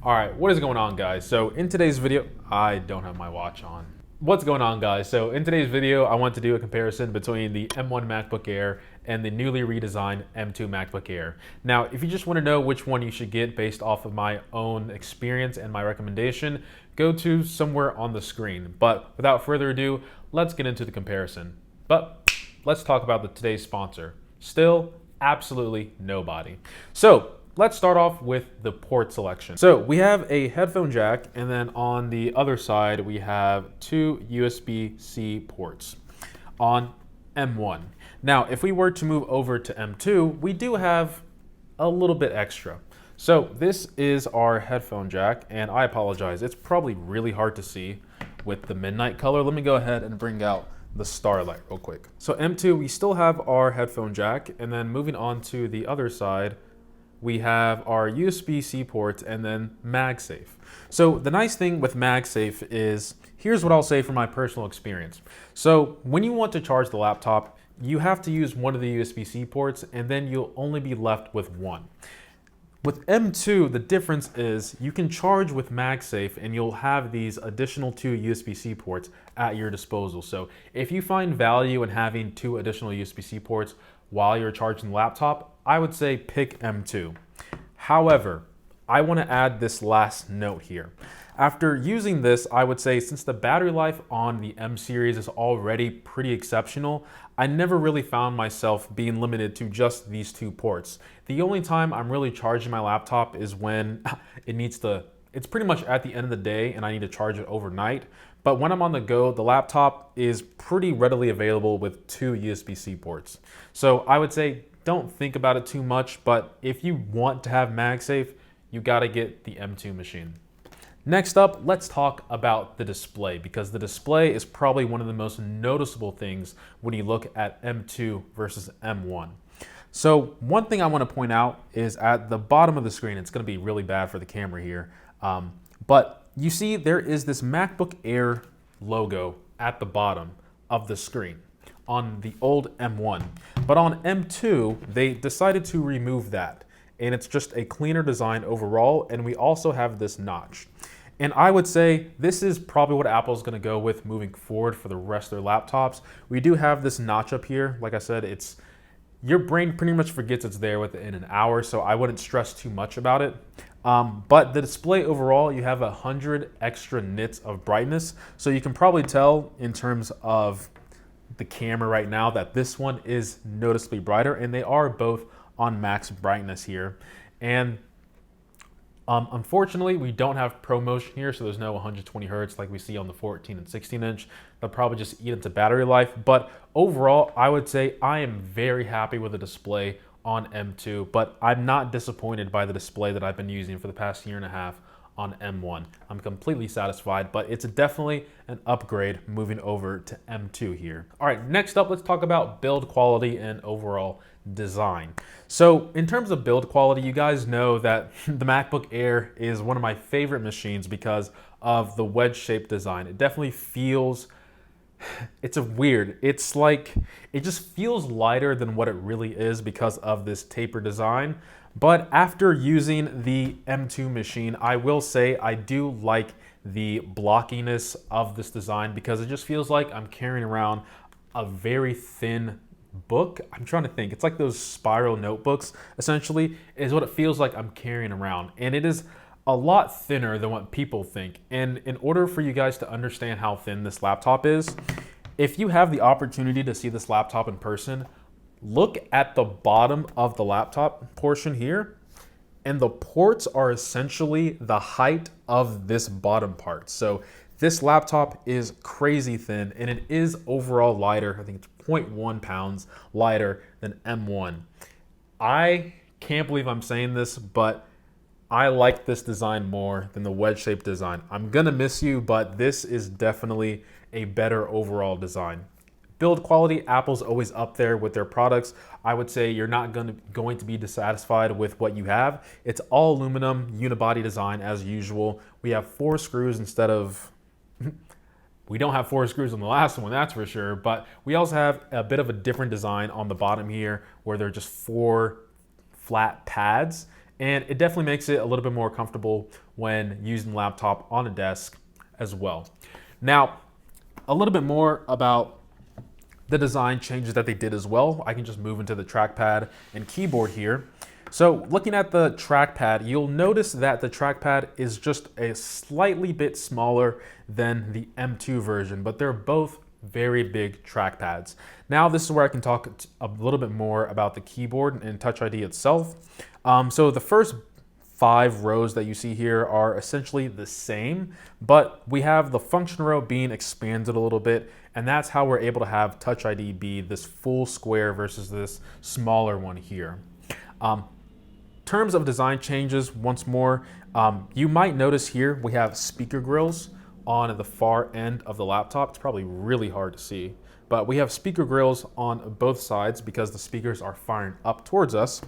All right, what is going on, guys? So in today's video, I don't have my watch on. What's going on, guys? So in today's video, I want to do a comparison between the M1 MacBook Air and the newly redesigned M2 MacBook Air. Now, if you just want to know which one you should get based off of my own experience and my recommendation, go to somewhere on the screen. But without further ado, let's get into the comparison. But let's talk about today's sponsor. Still, absolutely nobody. So let's start off with the port selection. So we have a headphone jack, and then on the other side, we have two USB-C ports on M1. Now, if we were to move over to M2, we do have a little bit extra. So this is our headphone jack, and I apologize, it's probably really hard to see with the midnight color. Let me go ahead and bring out the starlight real quick. So M2, we still have our headphone jack, and then moving on to the other side, we have our USB-C ports and then MagSafe. So the nice thing with MagSafe is, here's what I'll say from my personal experience. So when you want to charge the laptop, you have to use one of the USB-C ports, and then you'll only be left with one. With M2, the difference is you can charge with MagSafe and you'll have these additional two USB-C ports at your disposal. So if you find value in having two additional USB-C ports while you're charging the laptop, I would say pick M2. However, I want to add this last note here. After using this, I would say since the battery life on the M series is already pretty exceptional, I never really found myself being limited to just these two ports. The only time I'm really charging my laptop is when it's pretty much at the end of the day and I need to charge it overnight. But when I'm on the go, the laptop is pretty readily available with two USB-C ports. So I would say don't think about it too much, but if you want to have MagSafe, you gotta get the M2 machine. Next up, let's talk about the display, because the display is probably one of the most noticeable things when you look at M2 versus M1. So one thing I want to point out is at the bottom of the screen, it's going to be really bad for the camera here, but you see there is this MacBook Air logo at the bottom of the screen on the old M1. But on M2, they decided to remove that, and it's just a cleaner design overall, and we also have this notch. And I would say this is probably what Apple's gonna go with moving forward for the rest of their laptops. We do have this notch up here. Like I said, your brain pretty much forgets it's there within an hour, so I wouldn't stress too much about it. But the display overall, you have 100 extra nits of brightness, so you can probably tell in terms of the camera right now that this one is noticeably brighter, and they are both on max brightness here. And unfortunately, we don't have ProMotion here, so there's no 120 hertz like we see on the 14 and 16 inch. They'll probably just eat into battery life. But overall, I would say I am very happy with the display on M2, but I'm not disappointed by the display that I've been using for the past year and a half on M1. I'm completely satisfied, but it's definitely an upgrade moving over to M2 here. All right, next up, let's talk about build quality and overall design. So in terms of build quality, you guys know that the MacBook Air is one of my favorite machines because of the wedge-shaped design. It definitely feels, it's like, it just feels lighter than what it really is because of this taper design. But after using the M2 machine, I will say I do like the blockiness of this design because it just feels like I'm carrying around a very thin book. I'm trying to think. It's like those spiral notebooks, essentially, is what it feels like I'm carrying around. And it is a lot thinner than what people think. And in order for you guys to understand how thin this laptop is, if you have the opportunity to see this laptop in person, look at the bottom of the laptop portion here, and the ports are essentially the height of this bottom part. So this laptop is crazy thin, and it is overall lighter. I think it's 0.1 pounds lighter than M1. I can't believe I'm saying this, but I like this design more than the wedge-shaped design. I'm gonna miss you, but this is definitely a better overall design. Build quality, Apple's always up there with their products. I would say you're not going to be dissatisfied with what you have. It's all aluminum, unibody design as usual. We have 4 screws instead of, we don't have 4 screws on the last one, that's for sure, but we also have a bit of a different design on the bottom here where they're just 4 flat pads. and it definitely makes it a little bit more comfortable when using the laptop on a desk as well. Now, a little bit more about the design changes that they did as well. I can just move into the trackpad and keyboard here. So looking at the trackpad, you'll notice that the trackpad is just a slightly bit smaller than the M2 version, but they're both very big trackpads. Now this is where I can talk a little bit more about the keyboard and Touch ID itself. So the first 5 rows that you see here are essentially the same, but we have the function row being expanded a little bit, and that's how we're able to have Touch ID be this full square versus this smaller one here. Terms of design changes, once more, you might notice here we have speaker grills on the far end of the laptop. It's probably really hard to see, but we have speaker grills on both sides because the speakers are firing up towards us.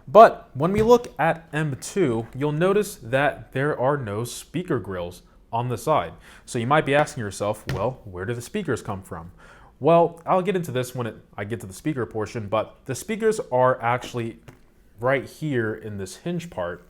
But when we look at M2, you'll notice that there are no speaker grills on the side. So you might be asking yourself, well, where do the speakers come from? Well, I'll get into this when I get to the speaker portion, but the speakers are actually right here in this hinge part.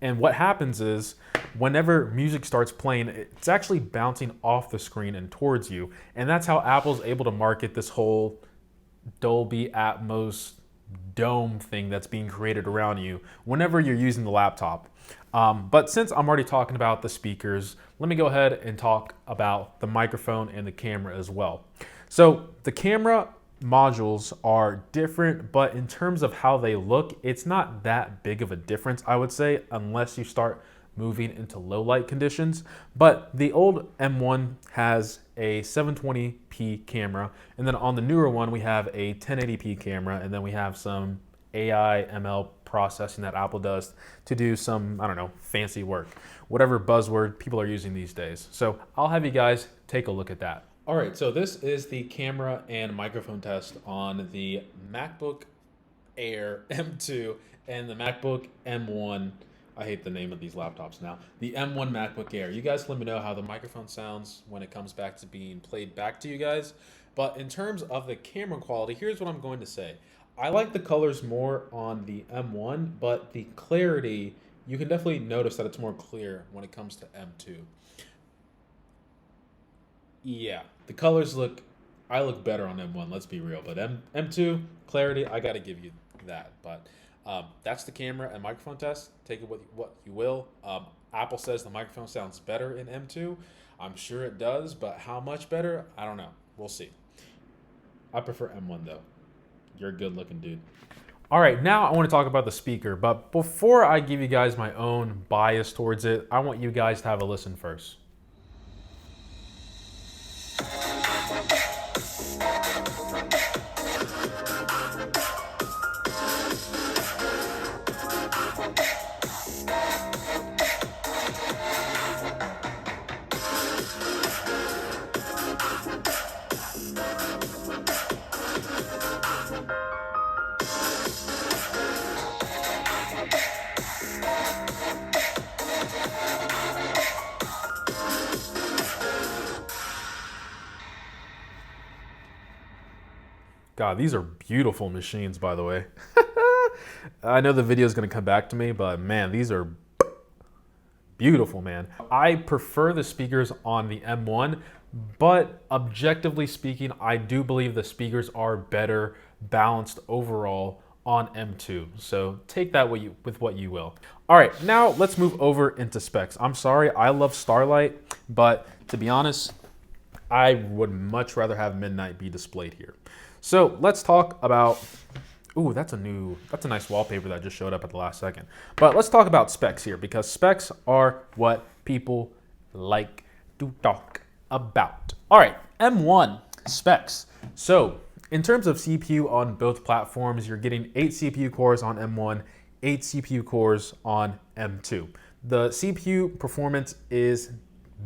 And what happens is whenever music starts playing, it's actually bouncing off the screen and towards you. And that's how Apple's able to market this whole Dolby Atmos dome thing that's being created around you whenever you're using the laptop. But since I'm already talking about the speakers, let me go ahead and talk about the microphone and the camera as well. So the camera modules are different, but in terms of how they look, it's not that big of a difference, I would say, unless you start moving into low light conditions. But the old M1 has a 720p camera, and then on the newer one we have a 1080p camera, and then we have some AI ML processing that Apple does to do some, I don't know, fancy work, whatever buzzword people are using these days. So I'll have you guys take a look at that. All right, so this is the camera and microphone test on the MacBook Air M2 and the MacBook M1. I hate the name of these laptops now. The M1 MacBook Air. You guys let me know how the microphone sounds when it comes back to being played back to you guys. But in terms of the camera quality, here's what I'm going to say. I like the colors more on the M1, but the clarity, you can definitely notice that it's more clear when it comes to M2. Yeah, the colors I look better on M1, let's be real. But M2, clarity, I got to give you that. But that's the camera and microphone test. Take it with what you will. Apple says the microphone sounds better in M2. I'm sure it does, but how much better? I don't know. We'll see. I prefer M1 though. You're a good looking dude. All right, now I want to talk about the speaker. But before I give you guys my own bias towards it, I want you guys to have a listen first. God, these are beautiful machines, by the way. I know the video is going to come back to me, but man, these are beautiful, man. I prefer the speakers on the M1, but objectively speaking, I do believe the speakers are better balanced overall on M2. So take that with what you will. All right, now let's move over into specs. I'm sorry, I love Starlight, but to be honest, I would much rather have Midnight be displayed here. So let's talk about, ooh, that's a nice wallpaper that just showed up at the last second. But let's talk about specs here, because specs are what people like to talk about. All right, M1 specs. So in terms of CPU on both platforms, you're getting 8 CPU cores on M1, 8 CPU cores on M2. The CPU performance is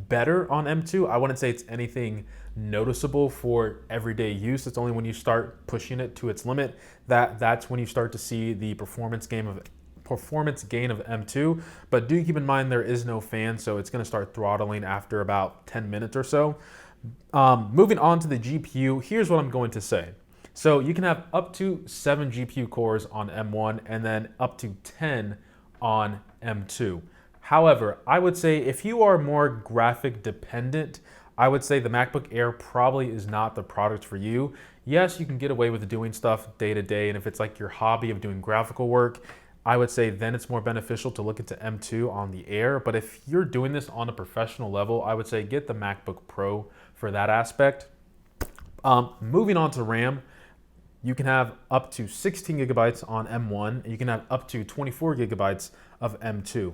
better on M2. I wouldn't say it's anything noticeable for everyday use. It's only when you start pushing it to its limit that's when you start to see the performance gain of M2. But do keep in mind there is no fan, so it's going to start throttling after about 10 minutes or so. Moving on to the GPU, here's what I'm going to say. So you can have up to 7 GPU cores on M1 and then up to 10 on M2. However, I would say if you are more graphic dependent, I would say the MacBook Air probably is not the product for you. Yes, you can get away with doing stuff day to day, and if it's like your hobby of doing graphical work, I would say then it's more beneficial to look into M2 on the Air. But if you're doing this on a professional level, I would say get the MacBook Pro for that aspect. Moving on to RAM, you can have up to 16 gigabytes on M1, and you can have up to 24 gigabytes of M2.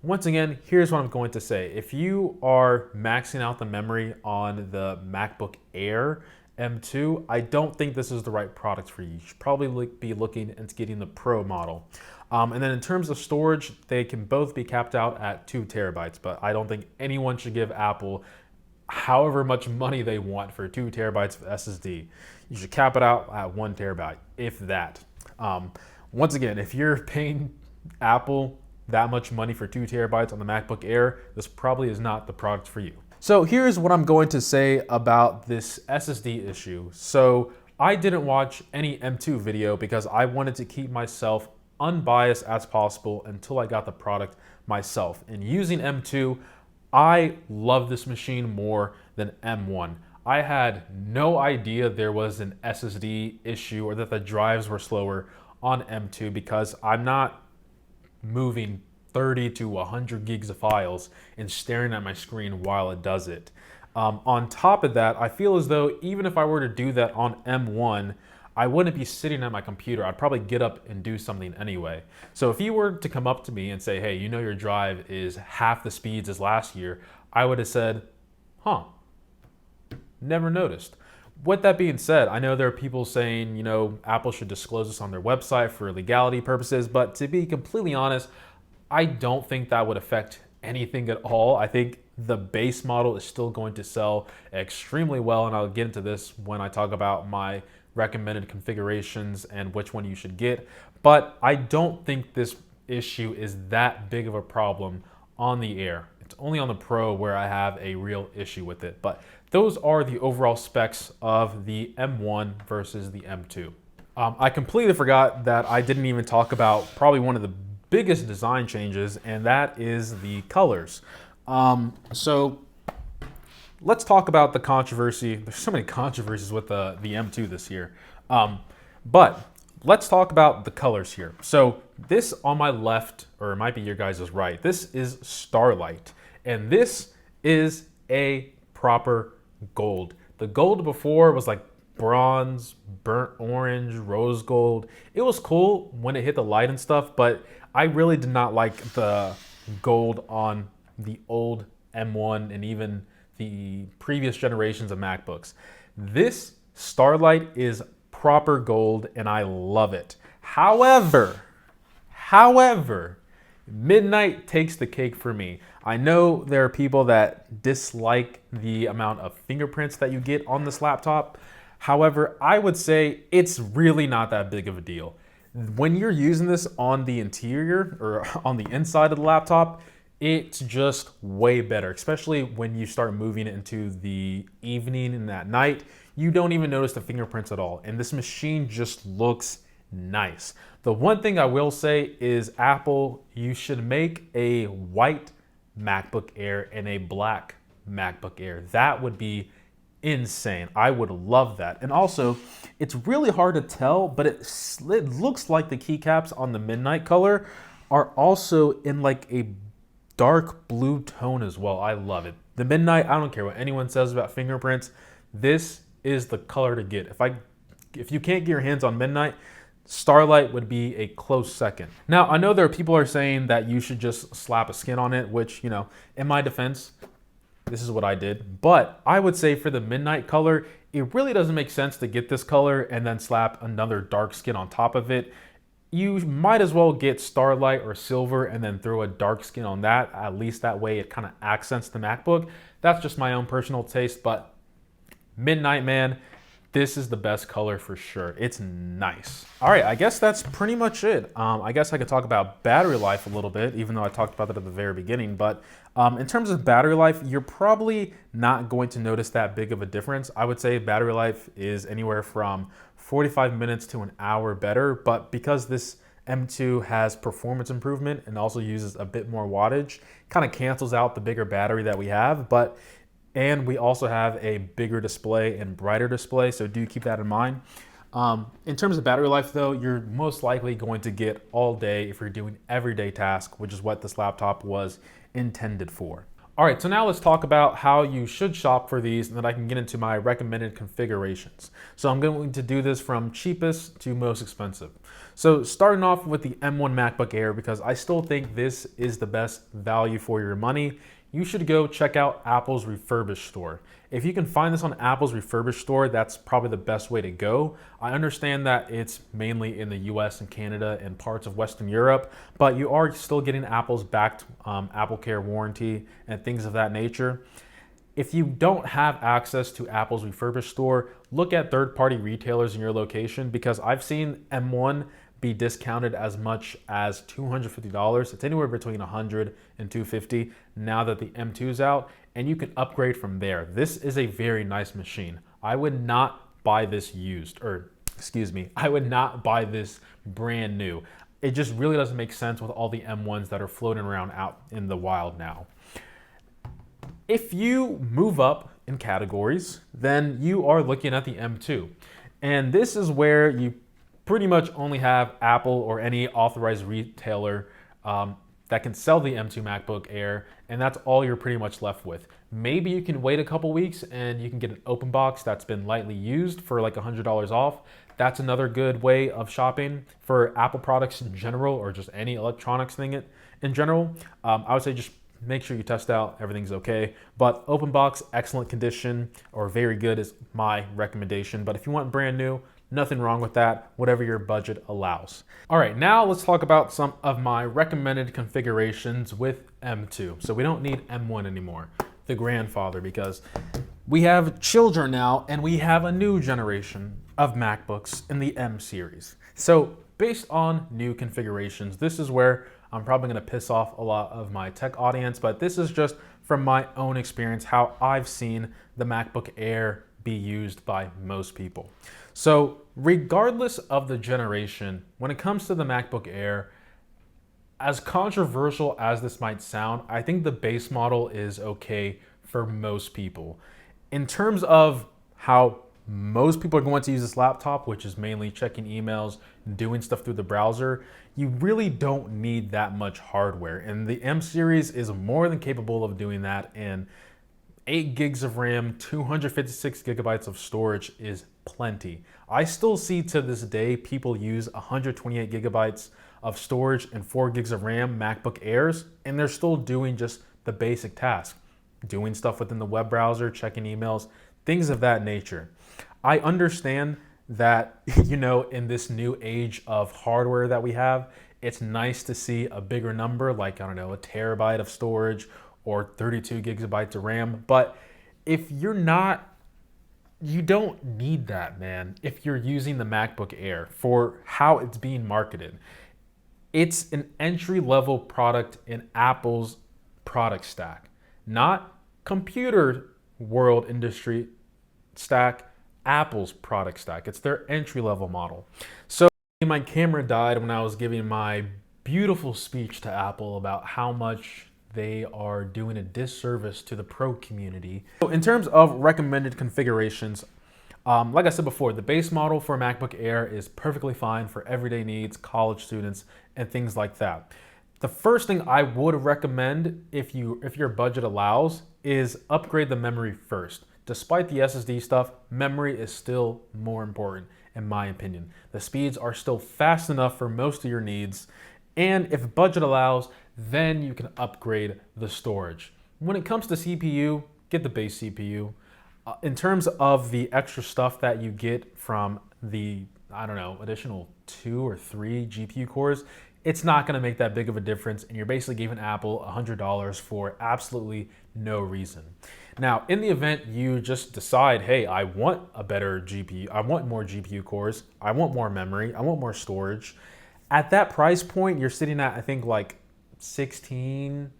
Once again, here's what I'm going to say. If you are maxing out the memory on the MacBook Air M2, I don't think this is the right product for you. You should probably be looking into getting the Pro model. And then in terms of storage, they can both be capped out at 2 terabytes, but I don't think anyone should give Apple however much money they want for 2 terabytes of SSD. You should cap it out at 1 terabyte, if that. Once again, if you're paying Apple that much money for 2 terabytes on the MacBook Air, this probably is not the product for you. So here's what I'm going to say about this SSD issue. So I didn't watch any M2 video because I wanted to keep myself unbiased as possible until I got the product myself. And using M2, I love this machine more than M1. I had no idea there was an SSD issue or that the drives were slower on M2 because I'm not moving 30 to 100 gigs of files and staring at my screen while it does it. On top of that, I feel as though even if I were to do that on M1, I wouldn't be sitting at my computer. I'd probably get up and do something anyway. So if you were to come up to me and say, hey, you know your drive is half the speeds as last year, I would have said, huh, never noticed. With that being said, I know there are people saying, you know, Apple should disclose this on their website for legality purposes, but to be completely honest, I don't think that would affect anything at all. I think the base model is still going to sell extremely well, and I'll get into this when I talk about my recommended configurations and which one you should get. But I don't think this issue is that big of a problem on the Air. It's only on the Pro where I have a real issue with it. But those are the overall specs of the M1 versus the M2. I completely forgot that I didn't even talk about probably one of the biggest design changes, and that is the colors. So let's talk about the controversy. There's so many controversies with the M2 this year. But let's talk about the colors here. So this on my left, or it might be your guys' right, this is Starlight. And this is a proper gold. The gold before was like bronze, burnt orange, rose gold. It was cool when it hit the light and stuff, but I really did not like the gold on the old M1 and even the previous generations of MacBooks. This Starlight is proper gold and I love it. However, Midnight takes the cake for me. I know there are people that dislike the amount of fingerprints that you get on this laptop. However, I would say it's really not that big of a deal. When you're using this on the interior or on the inside of the laptop, it's just way better, especially when you start moving it into the evening and at night. You don't even notice the fingerprints at all. And this machine just looks nice. The one thing I will say is Apple, you should make a white MacBook Air and a black MacBook Air. That would be insane. I would love that. And also, it's really hard to tell, but it looks like the keycaps on the Midnight color are also in like a dark blue tone as well. I love it. The Midnight, I don't care what anyone says about fingerprints. This is the color to get. If you can't get your hands on Midnight, Starlight would be a close second. Now, I know there are people who are saying that you should just slap a skin on it, which, you know, in my defense, this is what I did. But I would say for the Midnight color, it really doesn't make sense to get this color and then slap another dark skin on top of it. You might as well get Starlight or Silver and then throw a dark skin on that. At least that way it kind of accents the MacBook. That's just my own personal taste, but Midnight, man, this is the best color for sure. It's nice. All right, I guess that's pretty much it. I guess I could talk about battery life a little bit, even though I talked about that at the very beginning. But in terms of battery life, you're probably not going to notice that big of a difference. I would say battery life is anywhere from 45 minutes to an hour better. But because this M2 has performance improvement and also uses a bit more wattage. Kind of cancels out the bigger battery that we have, and we also have a bigger display and brighter display, so do keep that in mind. In terms of battery life though, you're most likely going to get all day if you're doing everyday tasks, which is what this laptop was intended for. All right, so now let's talk about how you should shop for these, and then I can get into my recommended configurations. So I'm going to do this from cheapest to most expensive. So starting off with the M1 MacBook Air, because I still think this is the best value for your money, you should go check out Apple's refurbished store. If you can find this on Apple's refurbished store, that's probably the best way to go. I understand that it's mainly in the US and Canada and parts of Western Europe, but you are still getting Apple's backed Apple Care warranty and things of that nature. If you don't have access to Apple's refurbished store, look at third-party retailers in your location, because I've seen M1 be discounted as much as $250. It's anywhere between $100 and $250 now that the M2 is out, and you can upgrade from there. This is a very nice machine. I would not buy this used, or excuse me, I would not buy this brand new. It just really doesn't make sense with all the M1s that are floating around out in the wild now. If you move up in categories, then you are looking at the M2. And this is where you pretty much only have Apple or any authorized retailer that can sell the M2 MacBook Air, and that's all you're pretty much left with. Maybe you can wait a couple weeks and you can get an open box that's been lightly used for like $100 off. That's another good way of shopping for Apple products in general, or just any electronics thing in general. I would say just make sure you test out everything's okay. But open box, excellent condition, or very good is my recommendation. But if you want brand new, nothing wrong with that, whatever your budget allows. All right, now let's talk about some of my recommended configurations with M2. So we don't need M1 anymore, the grandfather, because we have children now and we have a new generation of MacBooks in the M series. So based on new configurations, this is where I'm probably gonna piss off a lot of my tech audience, but this is just from my own experience, how I've seen the MacBook Air be used by most people. So regardless of the generation, when it comes to the MacBook Air, as controversial as this might sound, I think the base model is okay for most people. In terms of how most people are going to use this laptop, which is mainly checking emails, doing stuff through the browser, you really don't need that much hardware. And the M series is more than capable of doing that, and 8 gigs of RAM, 256 gigabytes of storage is plenty. I still see to this day people use 128 gigabytes of storage and 4 gigs of RAM MacBook Airs, and they're still doing just the basic task, doing stuff within the web browser, checking emails, things of that nature. I understand that, you know, in this new age of hardware that we have, it's nice to see a bigger number, like, I don't know, a terabyte of storage or 32 gigabytes of RAM. But if you're not, you don't need that, man, if you're using the MacBook Air for how it's being marketed. It's an entry-level product in Apple's product stack, not computer world industry stack, Apple's product stack. It's their entry-level model. So my camera died when I was giving my beautiful speech to Apple about how much they are doing a disservice to the pro community. So in terms of recommended configurations, like I said before, the base model for a MacBook Air is perfectly fine for everyday needs, college students, and things like that. The first thing I would recommend, if your budget allows, is upgrade the memory first. Despite the SSD stuff, memory is still more important, in my opinion. The speeds are still fast enough for most of your needs, and if budget allows, then you can upgrade the storage. When it comes to CPU, get the base CPU. In terms of the extra stuff that you get from the, I don't know, additional 2 or 3 GPU cores, it's not gonna make that big of a difference, and you're basically giving Apple $100 for absolutely no reason. Now, in the event you just decide, hey, I want a better GPU, I want more GPU cores, I want more memory, I want more storage, at that price point, you're sitting at, I think, like $1,600,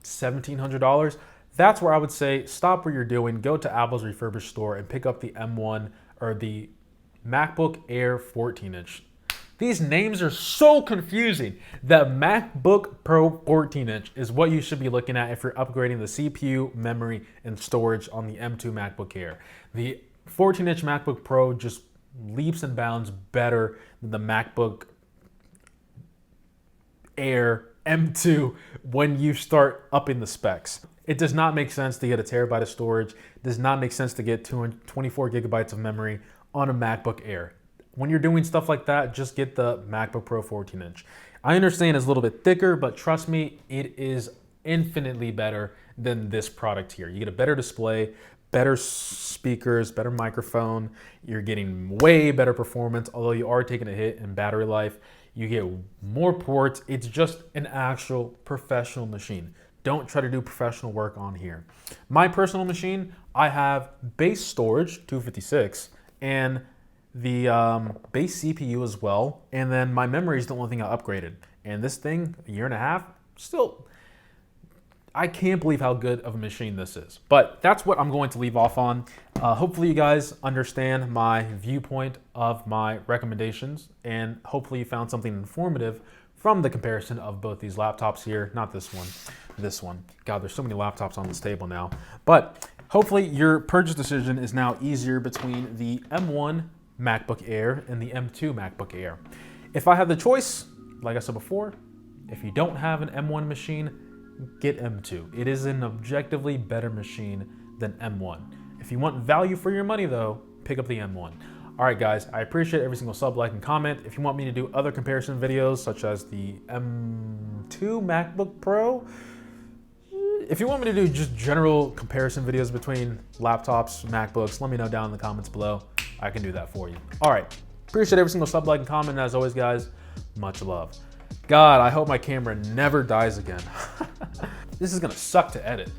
$1,700. That's where I would say stop what you're doing, go to Apple's refurbished store and pick up the M1 or the MacBook Air 14-inch. These names are so confusing. The MacBook Pro 14-inch is what you should be looking at if you're upgrading the CPU, memory, and storage on the M2 MacBook Air. The 14-inch MacBook Pro just leaps and bounds better than the MacBook Air M2 when you start upping the specs. It does not make sense to get a terabyte of storage. It does not make sense to get 24 gigabytes of memory on a MacBook Air. When you're doing stuff like that, just get the MacBook Pro 14-inch. I understand it's a little bit thicker, but trust me, it is infinitely better than this product here. You get a better display, better speakers, better microphone. You're getting way better performance, although you are taking a hit in battery life. You get more ports. It's just an actual professional machine. Don't try to do professional work on here. My personal machine, I have base storage, 256, and the base CPU as well. And then my memory is the only thing I upgraded. And this thing, a year and a half, still, I can't believe how good of a machine this is. But that's what I'm going to leave off on. Hopefully you guys understand my viewpoint of my recommendations, and hopefully you found something informative from the comparison of both these laptops here. Not this one, this one. God, there's so many laptops on this table now. But hopefully your purchase decision is now easier between the M1 MacBook Air and the M2 MacBook Air. If I have the choice, like I said before, if you don't have an M1 machine, get M2. It is an objectively better machine than M1. If you want value for your money though, pick up the M1. All right guys, I appreciate every single sub, like, and comment. If you want me to do other comparison videos such as the M2 MacBook Pro, if you want me to do just general comparison videos between laptops, MacBooks, let me know down in the comments below. I can do that for you. All right, appreciate every single sub, like, and comment. As always guys, much love. God, I hope my camera never dies again. This is gonna suck to edit.